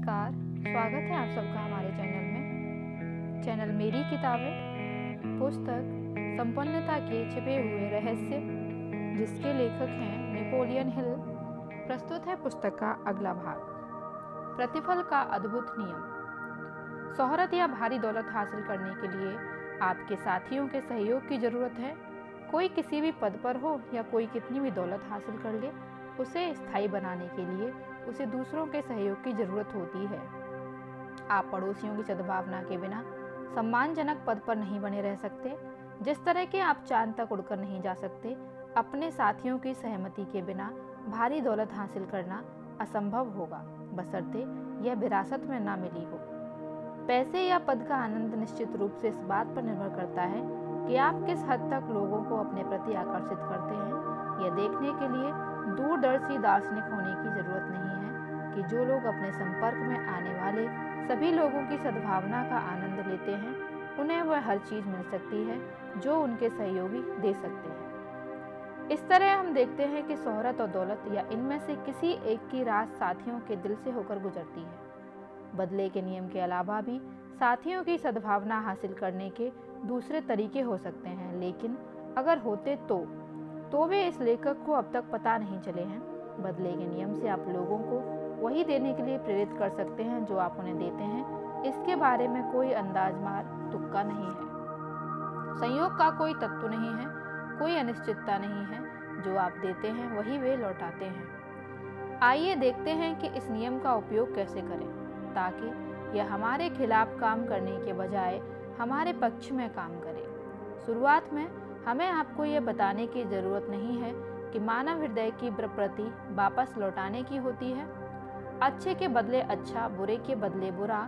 नमस्कार, स्वागत है आप सबका हमारे चैनल में। चैनल मेरी किताबें पुस्तक संपन्नता के छिपे हुए रहस्य, जिसके लेखक हैं नेपोलियन हिल, प्रस्तुत है पुस्तक का अगला भाग। प्रतिफल का अद्भुत नियम। शोहरत या भारी दौलत हासिल करने के लिए आपके साथियों के सहयोग की जरूरत है। कोई किसी भी पद पर हो या कोई कितनी भी दौलत हासिल कर ले, उसे स्थायी बनाने के लिए उसे दूसरों के सहयोग की जरूरत होती है। आप पड़ोसियों की सद्भावना के बिना सम्मानजनक पद पर नहीं बने रह सकते। जिस तरह के आप चांद तक उड़कर नहीं जा सकते, अपने साथियों की सहमति के बिना भारी दौलत हासिल करना असंभव होगा, बशर्ते यह विरासत में ना मिली हो। पैसे या पद का आनंद निश्चित रूप से इस बात पर निर्भर करता है कि आप किस हद तक लोगों को अपने प्रति आकर्षित करते हैं। यह देखने के लिए दूरदर्शी दार्शनिक होने की जरूरत नहीं है कि जो लोग अपने संपर्क में आने वाले सभी लोगों की सद्भावना का आनंद लेते हैं, उन्हें वह हर चीज मिल सकती है जो उनके सहयोगी दे सकते हैं। इस तरह हम देखते हैं कि शोहरत और दौलत या इनमें से किसी एक की राह साथियों के दिल से होकर गुजरती है। बदले के नियम के अलावा भी साथियों की सद्भावना हासिल करने के दूसरे तरीके हो सकते हैं, लेकिन अगर होते तो वे इस लेखक को अब तक पता नहीं चले हैं। बदले के नियम से आप लोगों को वही देने के लिए प्रेरित कर सकते हैं जो आप उन्हें देते हैं। इसके बारे में कोई अंदाजमार तुक्का नहीं है। संयोग का कोई तत्व नहीं है, कोई अनिश्चितता नहीं है। जो आप देते हैं वही वे लौटाते हैं। आइए देखते हैं कि इस नियम का उपयोग कैसे करें, ताकि यह हमारे खिलाफ काम करने के बजाय हमारे पक्ष में काम करे। शुरुआत में हमें आपको यह बताने की जरूरत नहीं है कि मानव हृदय की प्रवृत्ति वापस लौटाने की होती है। अच्छे के बदले अच्छा, बुरे के बदले बुरा,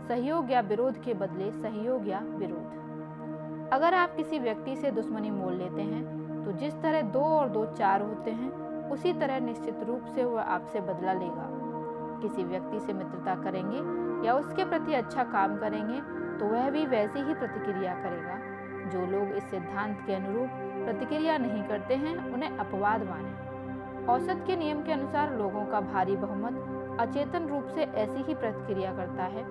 सहयोग या विरोध के बदले सहयोग या विरोध। अगर आप किसी व्यक्ति से दुश्मनी मोल लेते हैं, तो जिस तरह 2 और 2 4 होते हैं, उसी तरह निश्चित रूप से वह आपसे बदला लेगा। किसी व्यक्ति से मित्रता करेंगे या उसके प्रति अच्छा काम करेंगे, तो वह भी वैसी ही प्रतिक्रिया करेगा। जो लोग इस सिद्धांत के अनुरूप प्रतिक्रिया नहीं करते हैं, उन्हें अपवाद माने। औसत के नियम के अनुसार लोगों का भारी बहुमत अचेतन रूप से ऐसी ही प्रतिक्रिया करता है।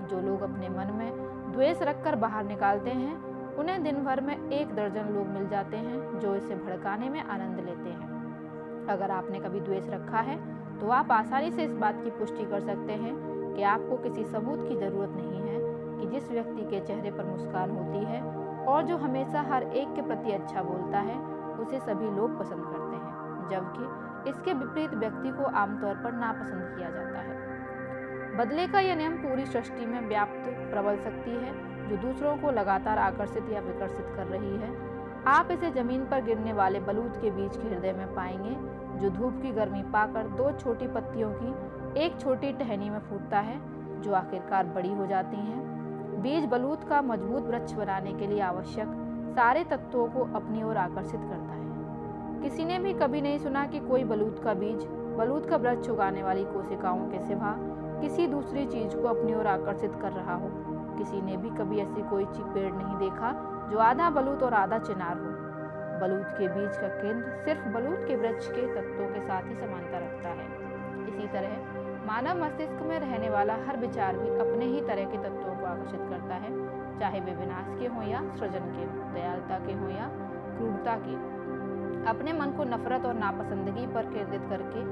जो लोग अपने मन में द्वेष रखकर बाहर निकालते हैं, उन्हें दिन भर में 1 दर्जन लोग मिल जाते हैं जो इसे भड़काने में आनंद लेते हैं। अगर आपने कभी द्वेष रखा है, तो आप आसानी से इस बात की पुष्टि कर सकते हैं कि आपको किसी सबूत की जरूरत नहीं है कि जिस व्यक्ति के चेहरे पर मुस्कान होती है और जो हमेशा हर एक के प्रति अच्छा बोलता है, उसे सभी लोग पसंद करते हैं, जबकि इसके विपरीत व्यक्ति को आमतौर पर नापसंद किया जाता है। बदले का यह नियम पूरी सृष्टि में व्याप्त प्रबल शक्ति है जो दूसरों को लगातार आकर्षित या विकर्षित कर रही है। आप इसे जमीन पर गिरने वाले बलूत के बीज के हृदय में पाएंगे, जो धूप की गर्मी पाकर 2 छोटी पत्तियों की एक छोटी टहनी में फूटता है, जो आखिरकार बड़ी हो जाती हैं। बीज बलूत का मजबूत वृक्ष बनाने के लिए आवश्यक सारे तत्वों को अपनी ओर आकर्षित करता है। किसी ने भी कभी नहीं सुना कि कोई बलूत का बीज बलूत का वृक्ष उगाने वाली कोशिकाओं के सिवा किसी दूसरी चीज को अपनी ओर आकर्षित कर रहा हो। किसी ने भी कभी ऐसी कोई पेड़ नहीं देखा जो आधा बलूत और आधा चिनार हो। बलूत के बीज का केंद्र सिर्फ बलूत के वृक्ष के तत्वों के साथ ही समानता रखता है। इसी तरह मानव मस्तिष्क में रहने वाला हर विचार भी अपने ही तरह के तत्वों को आकर्षित करता है, चाहे वे विनाश के हों या सृजन के हों, दयालुता के हों या क्रूरता के। अपने मन को नफरत और नापसंदगी पर केंद्रित करके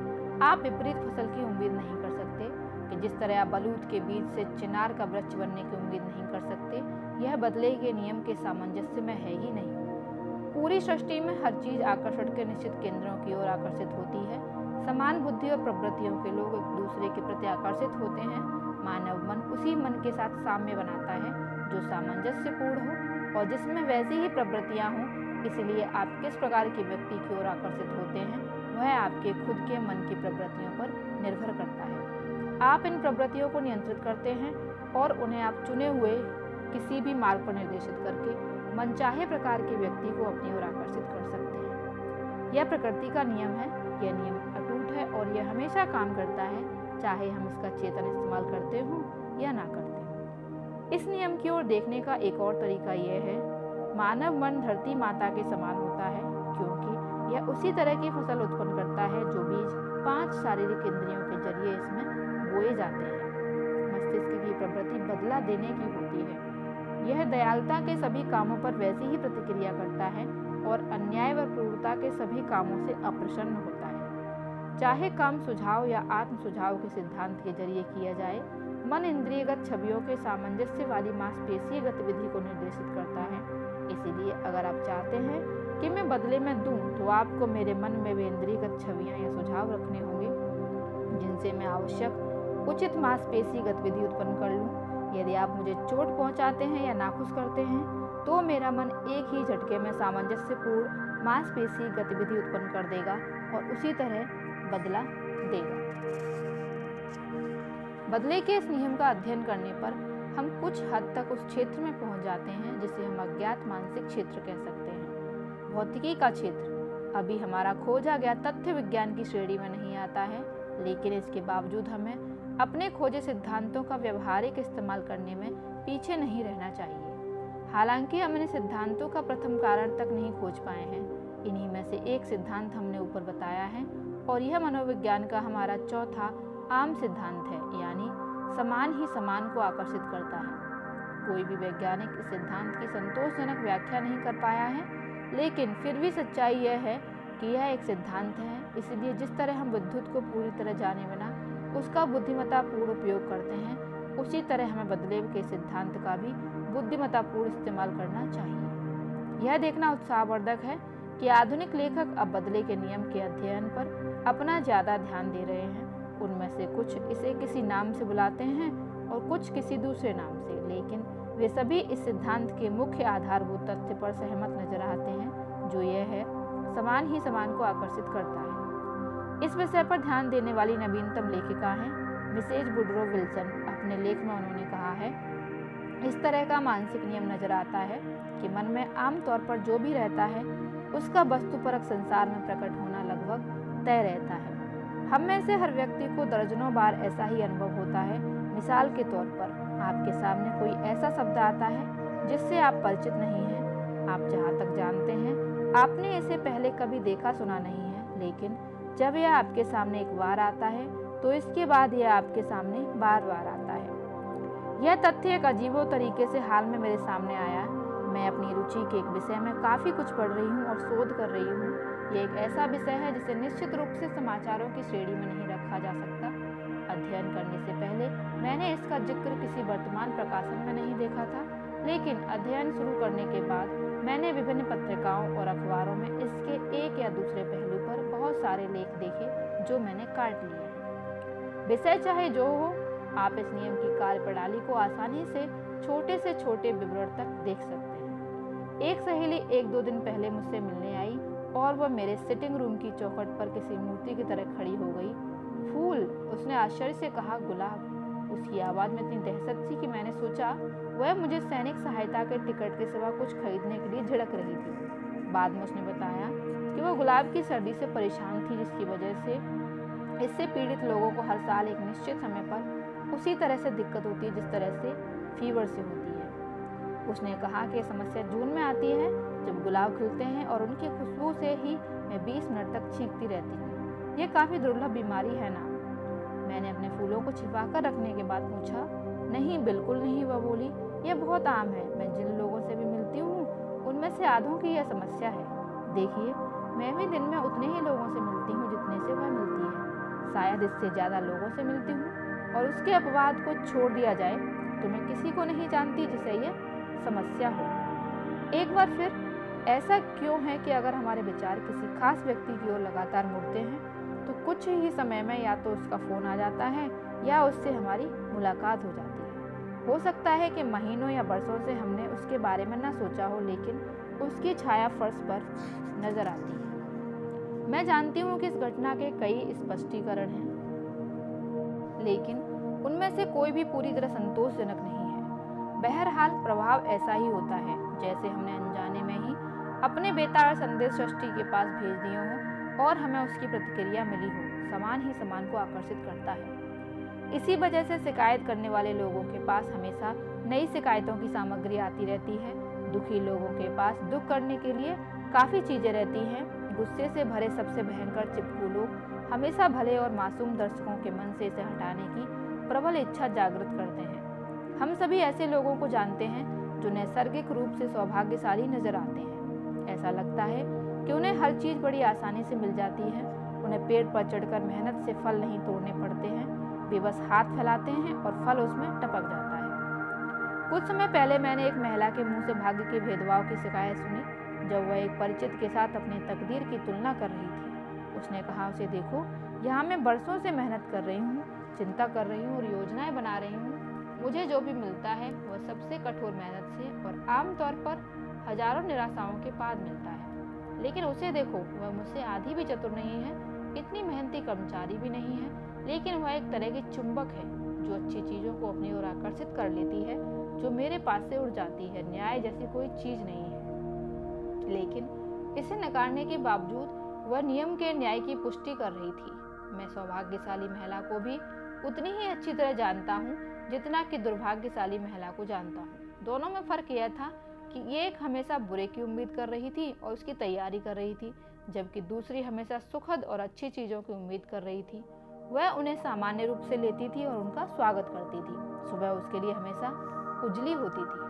आप विपरीत फसल की उम्मीद नहीं कर सकते कि जिस तरह आप बलूत के बीज से चिनार का वृक्ष बनने की उम्मीद नहीं कर सकते। यह बदले के नियम के सामंजस्य में है ही नहीं। पूरी सृष्टि में हर चीज आकर्षण के निश्चित केंद्रों की ओर आकर्षित होती है। समान बुद्धि और प्रवृत्तियों के लोग एक दूसरे के प्रति आकर्षित होते हैं। मानव मन उसी मन के साथ साम्य बनाता है जो सामंजस्यपूर्ण हो और जिसमें वैसी ही प्रवृत्तियां हों। इसलिए आप किस प्रकार के व्यक्ति की ओर आकर्षित होते हैं, वह आपके खुद के मन की प्रवृत्तियों पर निर्भर करता है। आप इन प्रवृत्तियों को नियंत्रित करते हैं और उन्हें आप चुने हुए किसी भी मार्ग पर निर्देशित करके मनचाहे प्रकार के व्यक्ति को अपनी ओर आकर्षित कर सकते हैं। यह प्रकृति का नियम है। यह नियम अटूट है और यह हमेशा काम करता है, चाहे हम इसका चेतन इस्तेमाल करते हों या ना करते हों। इस नियम की ओर देखने का एक और तरीका यह है, मानव मन धरती माता के समान होता है, क्योंकि यह उसी तरह की फसल उत्पन्न करता है जो बीज 5 शारीरिक इंद्रियों के जरिए इसमें बोए जाते हैं। प्रवृत्ति बदला देने की होती है। यह दयालुता के सभी कामों पर वैसी ही प्रतिक्रिया करता है और अन्याय व क्रूरता के सभी कामों से अप्रसन्न होता है। चाहे काम सुझाव या आत्म सुझाव के सिद्धांत के जरिए किया जाए, मन इंद्रियगत छवियों के सामंजस्य वाली मांसपेशीय गतिविधि को निर्देशित करता है। इसीलिए अगर आप चाहते हैं कि मैं बदले में दूं, तो आपको मेरे मन में वे इंद्रियगत छवियां या सुझाव रखने होंगे जिनसे मैं आवश्यक उचित मांसपेशी गतिविधि उत्पन्न कर लूं। यदि आप मुझे चोट पहुंचाते हैं या नाखुश करते हैं, तो मेरा मन एक ही झटके में सामंजस्यपूर्ण मांसपेशी गतिविधि उत्पन्न कर देगा और उसी तरह बदला देगा। बदले के इस नियम का अध्ययन करने पर हम कुछ हद तक उस क्षेत्र में पहुंच जाते हैं जिसे हम अज्ञात मानसिक क्षेत्र कह सकते हैं। भौतिकी का क्षेत्र अभी हमारा खोजा गया तथ्य विज्ञान की श्रेणी में नहीं आता है, लेकिन इसके बावजूद हमें अपने खोजे सिद्धांतों का व्यवहारिक इस्तेमाल करने में पीछे नहीं रहना चाहिए। हालांकि हम इन सिद्धांतों का प्रथम कारण तक नहीं खोज पाए हैं। इन्हीं में से एक सिद्धांत हमने ऊपर बताया है और यह मनोविज्ञान का हमारा चौथा आम सिद्धांत है, यानी समान ही समान को आकर्षित करता है। कोई भी वैज्ञानिक इस सिद्धांत की संतोषजनक व्याख्या नहीं कर पाया है, लेकिन फिर भी सच्चाई यह है कि यह एक सिद्धांत है। इसलिए जिस तरह हम विद्युत को पूरी तरह जाने बिना उसका बुद्धिमत्तापूर्ण उपयोग करते हैं, उसी तरह हमें बदले के सिद्धांत का भी बुद्धिमत्तापूर्ण इस्तेमाल करना चाहिए। यह देखना उत्साहवर्धक है कि आधुनिक लेखक अब बदले के नियम के अध्ययन पर अपना ज़्यादा ध्यान दे रहे हैं। उनमें से कुछ इसे किसी नाम से बुलाते हैं और कुछ किसी दूसरे नाम से, लेकिन वे सभी इस सिद्धांत के मुख्य आधारभूत तथ्य पर सहमत नजर आते हैं, जो यह है समान ही समान को आकर्षित करता है। इस विषय पर ध्यान देने वाली नवीनतम लेखिका हैं मिसेज वुडरो विल्सन। अपने लेख में उन्होंने कहा है, इस तरह का मानसिक नियम नजर आता है कि मन में आमतौर पर जो भी रहता है उसका वस्तुपरक संसार में प्रकट होना लगभग तय रहता है। हम में से हर व्यक्ति को दर्जनों बार ऐसा ही अनुभव होता है। मिसाल के तौर पर आपके सामने कोई ऐसा शब्द आता है जिससे आप परिचित नहीं हैं। आप जहाँ तक जानते हैं आपने इसे पहले कभी देखा सुना नहीं है, लेकिन जब यह आपके सामने एक बार आता है तो इसके बाद यह आपके सामने बार बार आता है। यह तथ्य एक अजीबो तरीके से हाल में मेरे सामने आया। मैं अपनी रुचि के एक विषय में काफ़ी कुछ पढ़ रही हूँ और शोध कर रही हूँ। यह एक ऐसा विषय है जिसे निश्चित रूप से समाचारों की श्रेणी में नहीं रखा जा सकता। अध्ययन करने से पहले मैंने इसका जिक्र किसी वर्तमान प्रकाशन में नहीं देखा था, लेकिन अध्ययन शुरू करने के बाद मैंने विभिन्न पत्रिकाओं और अखबारों में इसके एक या दूसरे पहलू पर बहुत सारे लेख देखे जो मैंने काट लिए। विषय चाहे जो हो, आप इस नियम की कार्यप्रणाली को आसानी से छोटे विवरण तक देख सकते हैं। एक सहेली 1-2 दिन पहले मुझसे मिलने आई और वह मेरे सिटिंग रूम की चौखट पर किसी मूर्ति की तरह खड़ी हो गई। फूल, उसने आश्चर्य से कहा। गुलाब। उसकी आवाज़ में इतनी दहशत थी कि मैंने सोचा वह मुझे सैनिक सहायता के टिकट के सिवा कुछ खरीदने के लिए झिड़क रही थी। बाद में उसने बताया कि वह गुलाब की सर्दी से परेशान थी, जिसकी वजह से इससे पीड़ित लोगों को हर साल एक निश्चित समय पर उसी तरह से दिक्कत होती है जिस तरह से फीवर से होती है। उसने कहा कि यह समस्या जून में आती है जब गुलाब खिलते हैं और उनकी खुशबू से ही मैं 20 मिनट तक चीखती रहती हूँ। ये काफ़ी दुर्लभ बीमारी है ना? मैंने अपने फूलों को छिपा कर रखने के बाद पूछा। नहीं, बिल्कुल नहीं, वह बोली। यह बहुत आम है। मैं जिन लोगों से भी मिलती हूँ उनमें से आधों की यह समस्या है। देखिए, मैं भी दिन में उतने ही लोगों से मिलती हूँ जितने से वह मिलती है, शायद इससे ज़्यादा लोगों से मिलती हूँ। और उसके अपवाद को छोड़ दिया जाए तो मैं किसी को नहीं जानती जिसे यह समस्या हो। एक बार फिर, ऐसा क्यों है कि अगर हमारे विचार किसी खास व्यक्ति की ओर लगातार मुड़ते हैं तो कुछ ही समय में या तो उसका फ़ोन आ जाता है या उससे हमारी मुलाकात हो जाती है। हो सकता है कि महीनों या वर्षों से हमने उसके बारे में ना सोचा हो, लेकिन उसकी छाया फर्श पर नजर आती है। मैं जानती हूँ कि इस घटना के कई स्पष्टीकरण हैं, लेकिन उनमें से कोई भी पूरी तरह संतोषजनक नहीं है। बहरहाल, प्रभाव ऐसा ही होता है जैसे हमने अनजाने में ही अपने बेतार संदेश सृष्टि के पास भेज दिए हों और हमें उसकी प्रतिक्रिया मिली हो। समान ही समान को आकर्षित करता है। इसी वजह से शिकायत करने वाले लोगों के पास हमेशा नई शिकायतों की सामग्री आती रहती है। दुखी लोगों के पास दुख करने के लिए काफ़ी चीज़ें रहती हैं। गुस्से से भरे सबसे भयंकर चिपकू लोग हमेशा भले और मासूम दर्शकों के मन से इसे हटाने की प्रबल इच्छा जागृत करते हैं। हम सभी ऐसे लोगों को जानते हैं जो नैसर्गिक रूप से सौभाग्यशाली नजर आते हैं। ऐसा लगता है कि उन्हें हर चीज बड़ी आसानी से मिल जाती है। उन्हें पेड़ पर चढ़कर मेहनत से फल नहीं तोड़ने पड़ते हैं, वे बस हाथ फैलाते हैं और फल उसमें टपक जाता है। कुछ समय पहले मैंने एक महिला के मुंह से भाग्य के भेदभाव की शिकायत सुनी जब वह एक परिचित के साथ अपनी तकदीर की तुलना कर रही थी। उसने कहा, उसे देखो, यहाँ मैं बरसों से मेहनत कर रही हूँ, चिंता कर रही हूँ और योजनाएं बना रही हूँ। मुझे जो भी मिलता है वह सबसे कठोर मेहनत से और आमतौर पर हजारों निराशाओं के बाद मिलता है। लेकिन उसे देखो, वह मुझसे आधी भी चतुर नहीं है, इतनी मेहनती कर्मचारी भी नहीं है, लेकिन वह एक तरह की चुंबक है जो अच्छी चीज़ों को अपनी ओर आकर्षित कर लेती है, जो मेरे पास से उड़ जाती है। न्याय जैसी कोई चीज़ नहीं है, लेकिन इसे नकारने के बावजूद वह नियम के न्याय की पुष्टि कर रही थी। मैं सौभाग्यशाली महिला को भी उतनी ही अच्छी तरह जानता हूँ जितना कि दुर्भाग्यशाली महिला को जानता हूँ। दोनों में फर्क यह था कि एक हमेशा बुरे की उम्मीद कर रही थी और उसकी तैयारी कर रही थी, जबकि दूसरी हमेशा सुखद और अच्छी चीज़ों की उम्मीद कर रही थी। वह उन्हें सामान्य रूप से लेती थी और उनका स्वागत करती थी। सुबह उसके लिए हमेशा उजली होती थी।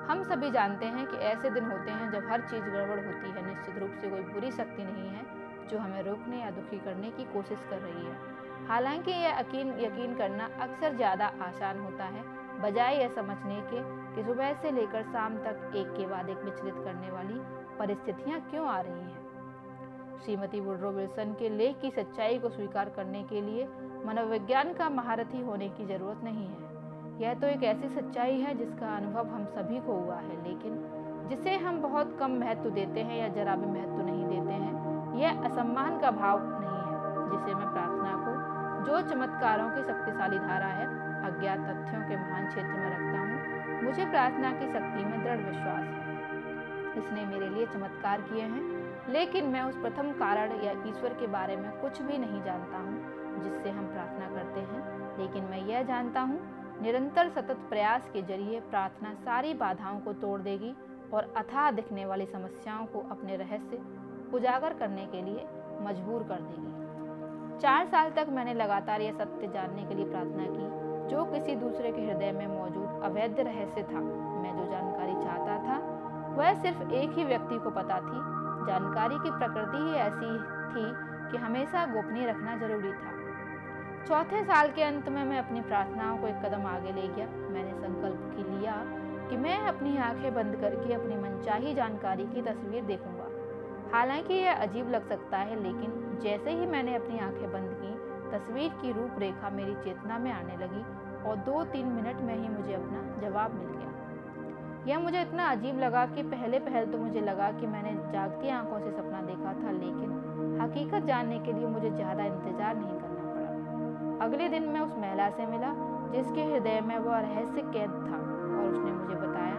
हम सभी जानते हैं कि ऐसे दिन होते हैं जब हर चीज़ गड़बड़ होती है। निश्चित रूप से कोई बुरी शक्ति नहीं है जो हमें रोकने या दुखी करने की कोशिश कर रही है। हालांकि यह यकीन करना अक्सर ज़्यादा आसान होता है, बजाय यह समझने के कि सुबह से लेकर शाम तक एक के बाद एक विचलित करने वाली परिस्थितियां क्यों आ रही हैं। श्रीमती वुड्रो विल्सन के लेख की सच्चाई को स्वीकार करने के लिए मनोविज्ञान का महारथी होने की जरूरत नहीं है। यह तो एक ऐसी सच्चाई है जिसका अनुभव हम सभी को हुआ है, लेकिन जिसे हम बहुत कम महत्व देते हैं या जरा भी महत्व नहीं देते हैं। यह असम्मान का भाव नहीं है जिसे मैं प्रार्थना को, जो चमत्कारों की शक्तिशाली धारा है, अज्ञात तथ्यों के महान क्षेत्र में रखता हूँ। मुझे प्रार्थना की शक्ति में दृढ़ विश्वास है। इसने मेरे लिए चमत्कार किए हैं, लेकिन मैं उस प्रथम कारण या ईश्वर के बारे में कुछ भी नहीं जानता हूँ जिससे हम प्रार्थना करते हैं। लेकिन मैं यह जानता हूँ, निरंतर सतत प्रयास के जरिए प्रार्थना सारी बाधाओं को तोड़ देगी और अथाह दिखने वाली समस्याओं को अपने रहस्य उजागर करने के लिए मजबूर कर देगी। 4 साल तक मैंने लगातार यह सत्य जानने के लिए प्रार्थना की जो किसी दूसरे के हृदय में मौजूद अवैध रहस्य था। मैं जो जानकारी चाहता था वह सिर्फ एक ही व्यक्ति को पता थी। जानकारी की प्रकृति ही ऐसी थी कि हमेशा गोपनीय रखना जरूरी था। चौथे साल के अंत में मैं अपनी प्रार्थनाओं को एक कदम आगे ले गया। मैंने संकल्प लिया कि मैं अपनी आंखें बंद करके अपनी मनचाही जानकारी की तस्वीर देखूंगा। हालांकि यह अजीब लग सकता है, लेकिन जैसे ही मैंने अपनी आंखें बंद की, तस्वीर की रूपरेखा मेरी चेतना में आने लगी और 2-3 मिनट में ही मुझे अपना जवाब मिल गया। यह मुझे इतना अजीब लगा कि पहले तो मुझे लगा कि मैंने जागती आंखों से सपना देखा था, लेकिन हकीकत जानने के लिए मुझे ज़्यादा इंतजार नहीं करना पड़ा। अगले दिन मैं उस महिला से मिला जिसके हृदय में वह रहस्य कैद था और उसने मुझे बताया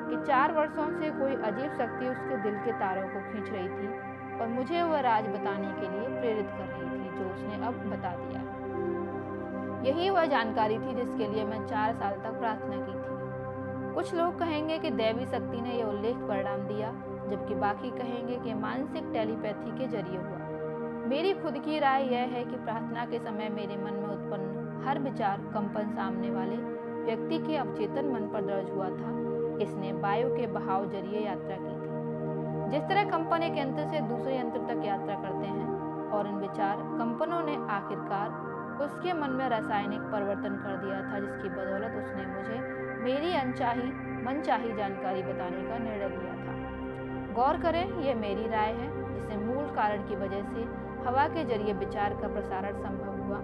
कि 4 वर्षों से कोई अजीब शक्ति उसके दिल के तारों को खींच रही थी और मुझे वह राज बताने के लिए प्रेरित कर रही थी जो उसने अब बता दिया। यही वह जानकारी थी जिसके लिए मैं 4 साल तक प्रार्थना की थी। कुछ लोग कहेंगे कि दैवी शक्ति ने यह उल्लेख परिणाम दिया, जबकि बाकी कहेंगे कि मानसिक टेलीपैथी के जरिए हुआ। मेरी खुद की राय यह है कि प्रार्थना के समय मेरे मन में उत्पन्न हर विचार कंपन सामने वाले व्यक्ति के अवचेतन मन पर दर्ज हुआ था। इसने वायु के बहाव जरिए यात्रा की थी। जिस तरह कंपन एक यंत्र से दूसरे यंत्र तक यात्रा करते हैं, और इन विचार कंपनों ने आखिरकार उसके मन में रासायनिक परिवर्तन कर दिया था, जिसकी बदौलत उसने मुझे मेरी मनचाही जानकारी बताने का निर्णय लिया था। गौर करें, यह मेरी राय है जिसे मूल कारण की वजह से हवा के जरिए विचार का प्रसारण संभव हुआ,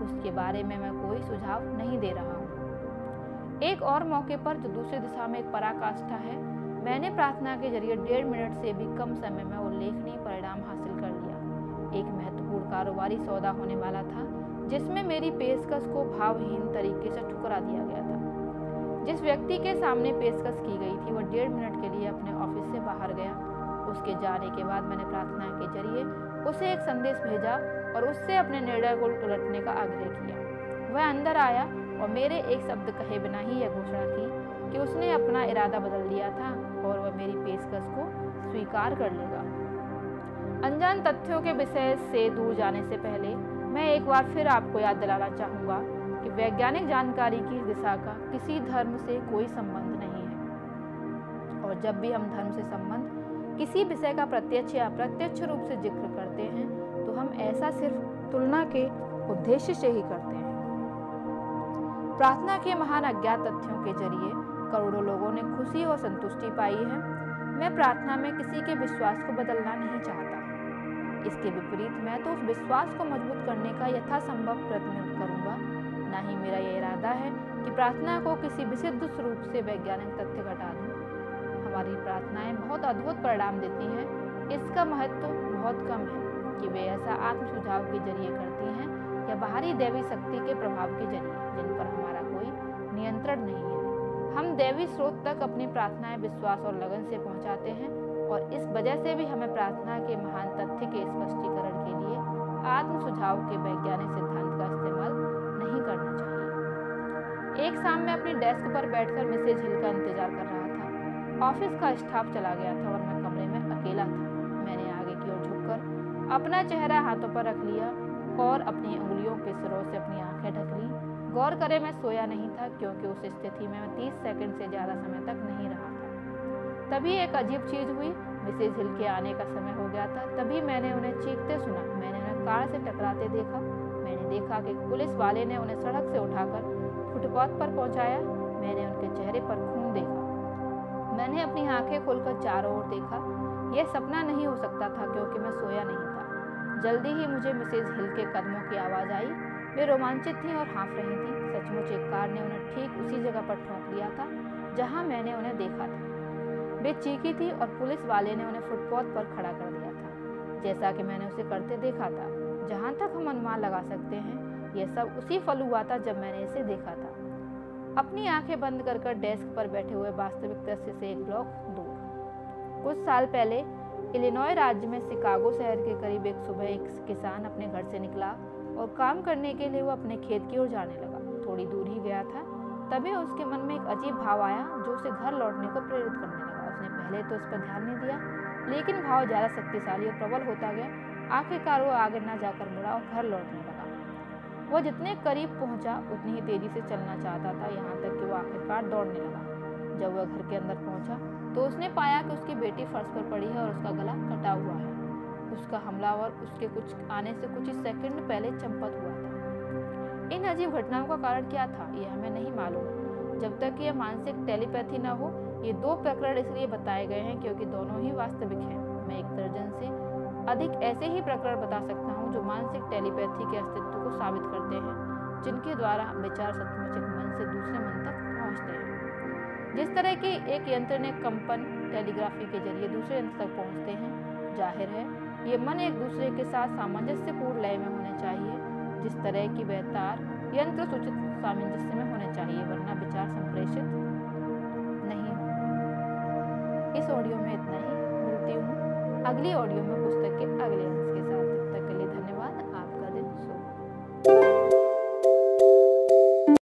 उसके बारे में मैं कोई सुझाव नहीं दे रहा हूँ। एक और मौके पर, जो दूसरी दिशा में एक पराकाष्ठा है, मैंने प्रार्थना के जरिए 1.5 मिनट से भी कम समय में उल्लेखनीय परिणाम हासिल कर लिया। एक महत्वपूर्ण कारोबारी सौदा होने वाला था जिसमें मेरी पेशकश को भावहीन तरीके से ठुकरा दिया गया था। जिस व्यक्ति के सामने पेशकश की गई थी वह 1.5 मिनट के लिए अपने ऑफिस से बाहर गया। उसके जाने के बाद मैंने प्रार्थना के जरिए उसे एक संदेश भेजा और उससे अपने निर्णय को उलटने का आग्रह किया। वह अंदर आया और मेरे एक शब्द कहे बिना ही यह घोषणा की कि उसने अपना इरादा बदल लिया था और वह मेरी पेशकश को स्वीकार कर लेगा। अनजान तथ्यों के विषय से दूर जाने से पहले मैं एक बार फिर आपको याद दिलाना चाहूँगा कि वैज्ञानिक जानकारी की दिशा का किसी धर्म से कोई संबंध नहीं है, और जब भी हम धर्म से संबंध किसी विषय का प्रत्यक्ष या अप्रत्यक्ष रूप से जिक्र करते हैं तो हम ऐसा सिर्फ तुलना के उद्देश्य से ही करते हैं। प्रार्थना के महान अज्ञात तथ्यों के जरिए करोड़ों लोगों ने खुशी और संतुष्टि पाई है। मैं प्रार्थना में किसी के विश्वास को बदलना नहीं चाहता। इसके विपरीत मैं तो उस विश्वास को मजबूत करने का यथासंभव प्रयत्न करूंगा। ना ही मेरा यह इरादा है कि प्रार्थना को किसी विशुद्ध रूप से वैज्ञानिक तथ्य घटा दूं। हमारी प्रार्थनाएं बहुत अद्भुत परिणाम देती हैं। इसका महत्व बहुत कम है कि वे ऐसा आत्म सुझाव के जरिए करती हैं या बाहरी दैवी शक्ति के प्रभाव के जरिए जिन पर हमारा कोई नियंत्रण नहीं है। हम दैवी स्रोत तक अपनी प्रार्थनाएं विश्वास और लगन से पहुंचाते हैं, और इस वजह से भी हमें प्रार्थना के महान तथ्य के स्पष्टीकरण के लिए आत्म सुझाव के वैज्ञानिक सिद्धांत का इस्तेमाल नहीं करना चाहिए। एक शाम मैं अपनी डेस्क पर बैठकर मिसेज हिल का इंतजार कर रहा था। ऑफिस का स्टाफ चला गया था और मैं कमरे में अकेला था। मैंने आगे की ओर झुककर अपना चेहरा हाथों पर रख लिया और अपनी उंगलियों के सिरों से अपनी आंखें ढक ली। गौर करें, मैं सोया नहीं था, क्योंकि उस स्थिति में मैं 30 सेकंड से ज़्यादा समय तक नहीं रहा था। तभी एक अजीब चीज़ हुई। मिसेज हिल के आने का समय हो गया था। तभी मैंने उन्हें चीखते सुना। मैंने उन्हें कार से टकराते देखा। मैंने देखा कि पुलिस वाले ने उन्हें सड़क से उठाकर फुटपाथ पर पहुंचाया। मैंने उनके चेहरे पर खून देखा। मैंने अपनी आंखें खोलकर चारों ओर देखा। यह सपना नहीं हो सकता था, क्योंकि मैं सोया नहीं था। जल्दी ही मुझे मिसेज हिल के कदमों की आवाज़ आई। वे रोमांचित थीं और हाँफ रही थीं। सचमुच एक कार ने उन्हें ठीक उसी जगह पर ठोक लिया था जहां मैंने उन्हें देखा था। वे चीखी थी और पुलिस वाले ने उन्हें फुटपाथ पर खड़ा कर दिया था, जैसा कि मैंने उसे करते देखा था। जहां तक हम अनुमान लगा सकते हैं, यह सब उसी पल हुआ था जब मैंने इसे देखा था। अपनी आंखें बंद कर डेस्क पर बैठे हुए वास्तविक दृश्य से एक ब्लॉक दूर। कुछ साल पहले इलिनॉय राज्य में शिकागो शहर के करीब एक सुबह एक किसान अपने घर से निकला और काम करने के लिए वो अपने खेत की ओर जाने लगा। थोड़ी दूर ही गया था, तभी उसके मन में एक अजीब भाव आया जो उसे घर लौटने को प्रेरित करने लगा। उसने पहले तो इस पर ध्यान नहीं दिया, लेकिन भाव ज़्यादा शक्तिशाली और प्रबल होता गया। आखिरकार वो आगे न जाकर मुड़ा और घर लौटने लगा। वह जितने करीब पहुंचा उतनी ही तेजी से चलना चाहता था, यहाँ तक कि वो आखिरकार दौड़ने लगा। जब वह घर के अंदर पहुंचा तो उसने पाया कि उसकी बेटी फर्श पर पड़ी है और उसका गला कटा हुआ है। उसका हमलावर उसके कुछ आने से कुछ ही सेकंड पहले चंपत हुआ था। इन अजीब घटनाओं का कारण क्या था, यह हमें नहीं मालूम। जब तक कि यह मानसिक टेलीपैथी न हो। ये दो प्रकरण इसलिए बताए गए हैं क्योंकि दोनों ही वास्तविक हैं। मैं एक दर्जन से अधिक ऐसे ही प्रकरण बता सकता हूँ जो मानसिक टेलीपैथी के अस्तित्व को साबित करते हैं, जिनके द्वारा विचार सचमुच एक मन से दूसरे मन तक पहुँचते हैं। जिस तरह के एक यंत्र ने कंपन टेलीग्राफी के जरिए दूसरे यंत्र तक पहुँचते हैं, जाहिर है ये मन एक दूसरे के साथ सामंजस्यपूर्ण लय में होने चाहिए। जिस तरह की वह तार यंत्र सूचित सामंजस्य में होने चाहिए, वरना विचार संप्रेषित नहीं हो। इस ऑडियो में इतना ही। मिलती हूँ अगली ऑडियो में पुस्तक के अगले अंश के साथ। तब तक के लिए धन्यवाद।